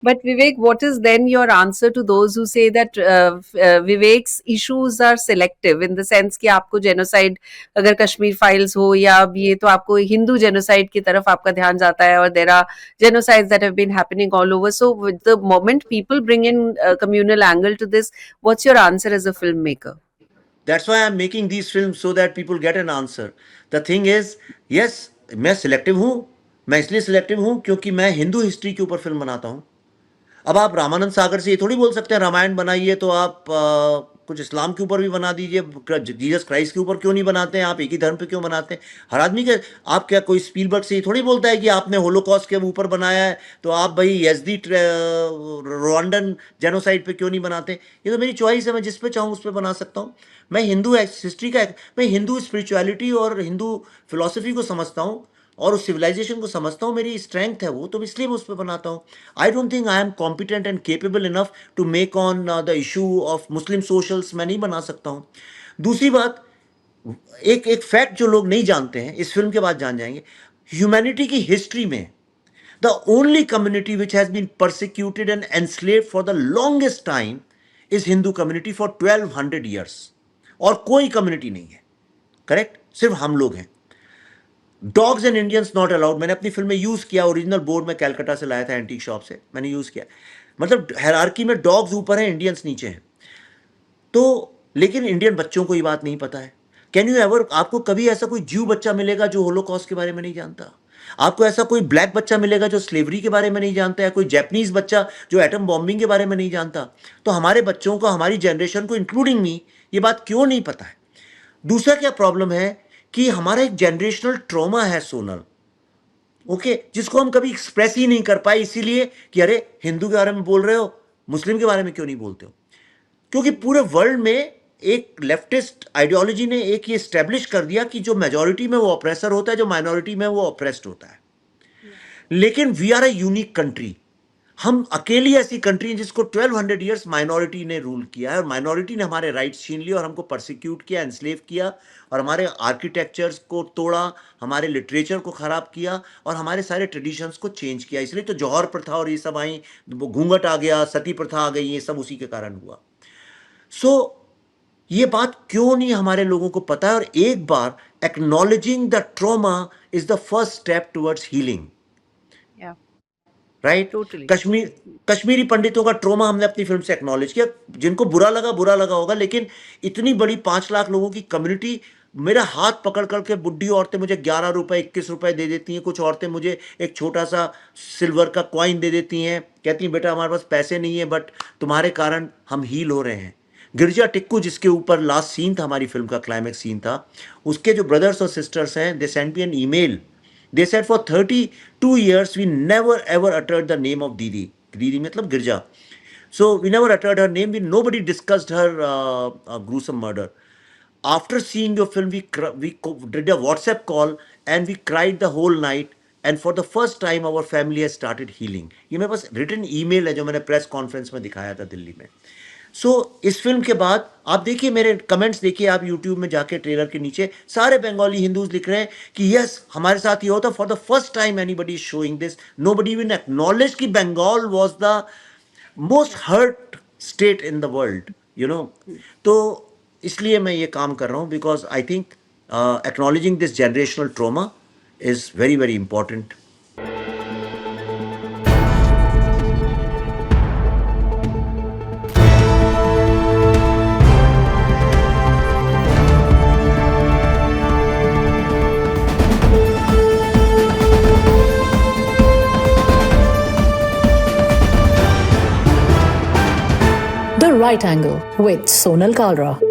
But Vivek, what is then your answer to those who say that Vivek's issues are selective in the sense कि आपको genocide अगर Kashmir files हो या अब ये तो आपको हिंदू genocide की तरफ आपका ध्यान जाता है और there are genocides that have been happening all over. So with the moment people bring in a communal angle to this, what's your answer as a filmmaker? That's why I'm making these films so that people get an answer. The thing is, yes, मैं selective हूँ. मैं इसलिए selective हूँ क्योंकि मैं Hindu history के ऊपर film बनाता हूँ. अब आप रामानंद सागर से ये थोड़ी बोल सकते हैं रामायण बनाइए तो आप कुछ इस्लाम के ऊपर भी बना दीजिए, जीसस क्राइस्ट के ऊपर क्यों नहीं बनाते हैं, आप एक ही धर्म पे क्यों बनाते हैं. हर आदमी के, आप क्या कोई स्पीलबर्ग से ये थोड़ी बोलता है कि आपने होलोकॉस्ट के ऊपर बनाया है तो आप भाई यजदी रवांडन जेनोसाइड पे क्यों नहीं बनाते. ये तो मेरी चॉइस है, मैं जिस पे चाहूँ उस पर बना सकता हूँ. मैं हिंदू हिस्ट्री का, मैं हिंदू स्पिरिचुअलिटी और हिंदू फिलॉसफी को समझता हूँ और उस सिविलाइजेशन को समझता हूँ. मेरी स्ट्रेंथ है वो, तो इसलिए मैं उस पर बनाता हूँ. I don't think I am competent and capable enough to make on the issue of Muslim socials. मैं नहीं बना सकता हूँ. दूसरी बात, एक फैक्ट जो लोग नहीं जानते हैं, इस फिल्म के बाद जान जाएंगे. ह्यूमैनिटी की हिस्ट्री में the only community which has been persecuted and enslaved for the longest time is Hindu community for 1200 years. और कोई कम्युनिटी नहीं है. करेक्ट, सिर्फ हम लोग हैं. Dogs and Indians not allowed. मैंने अपनी फिल्म में यूज किया, ओरिजिनल बोर्ड में कलकत्ता से लाया था एंटीक शॉप से, मैंने यूज किया. मतलब हायरार्की में डॉग्स ऊपर हैं, इंडियंस नीचे हैं. तो लेकिन इंडियन बच्चों को ये बात नहीं पता है. कैन यू एवर, आपको कभी ऐसा कोई ज्यू बच्चा मिलेगा जो होलोकॉस्ट के बारे में नहीं जानता? आपको ऐसा कोई ब्लैक बच्चा मिलेगा जो स्लेवरी के बारे में नहीं जानता है? कोई जैपनीज बच्चा जो एटम बॉम्बिंग के बारे में नहीं जानता? तो हमारे बच्चों को, हमारी जनरेशन को इंक्लूडिंग मी, ये बात क्यों नहीं पता है? दूसरा क्या प्रॉब्लम है कि हमारा एक जनरेशनल ट्रॉमा है सोनल, ओके, जिसको हम कभी एक्सप्रेस ही नहीं कर पाए, इसीलिए कि अरे हिंदू के बारे में बोल रहे हो, मुस्लिम के बारे में क्यों नहीं बोलते हो? क्योंकि पूरे वर्ल्ड में एक लेफ्टिस्ट आइडियोलॉजी ने एक ये स्टैब्लिश कर दिया कि जो मेजॉरिटी में वो ऑप्रेसर होता है, जो माइनॉरिटी में वो ऑप्रेस्ड होता है. लेकिन we are a unique country. हम अकेली ऐसी कंट्री हैं जिसको 1200 ईयर्स माइनॉरिटी ने रूल किया है, और माइनॉरिटी ने हमारे राइट्स छीन लिए और हमको परसिक्यूट किया, एनस्लेव किया, और हमारे आर्किटेक्चर्स को तोड़ा, हमारे लिटरेचर को खराब किया, और हमारे सारे ट्रेडिशंस को चेंज किया. इसलिए तो जौहर प्रथा और ये सब आई, घूंघट आ गया, सती प्रथा आ गई, ये सब उसी के कारण हुआ. सो ये बात क्यों नहीं हमारे लोगों को पता है? और एक बार acknowledging the trauma is the first step towards healing. Right, Totally. Kashmiri पंडितों का ट्रोमा हमने अपनी फिल्म से एक्नॉलेज किया. जिनको बुरा लगा होगा, लेकिन इतनी बड़ी 5 लाख लोगों की कम्युनिटी, मेरा हाथ पकड़ करके बुढ़ी औरतें मुझे 11 रुपए 21 रुपए दे देती हैं. कुछ औरतें मुझे एक छोटा सा सिल्वर का कॉइन दे देती हैं, कहती हैं बेटा हमारे पास पैसे नहीं है, बट तुम्हारे कारण हम हील हो रहे हैं. गिरजा टिक्कू, जिसके ऊपर लास्ट सीन था, हमारी फिल्म का क्लाइमैक्स सीन था, उसके जो ब्रदर्स और सिस्टर्स हैं, they send me an email. They said for 32 years we never ever uttered the name of Didi. Didi मतलब गिरजा. So we never uttered her name. Nobody discussed her gruesome murder. After seeing your film, we did a WhatsApp call and we cried the whole night. And for the first time, our family has started healing. ये मेरे पास written email है जो मैंने press conference में दिखाया था दिल्ली में. सो इस फिल्म के बाद आप देखिए, मेरे कमेंट्स देखिए आप यूट्यूब में जाके, ट्रेलर के नीचे सारे बंगाली हिंदूज लिख रहे हैं कि यस हमारे साथ ये होता. For the first time anybody is showing this. Nobody even acknowledge कि Bengal was the most hurt state in the world, you know. तो इसलिए मैं ये काम कर रहा हूँ, because I think acknowledging this generational trauma is very very important. The Right Angle with Sonal Kalra.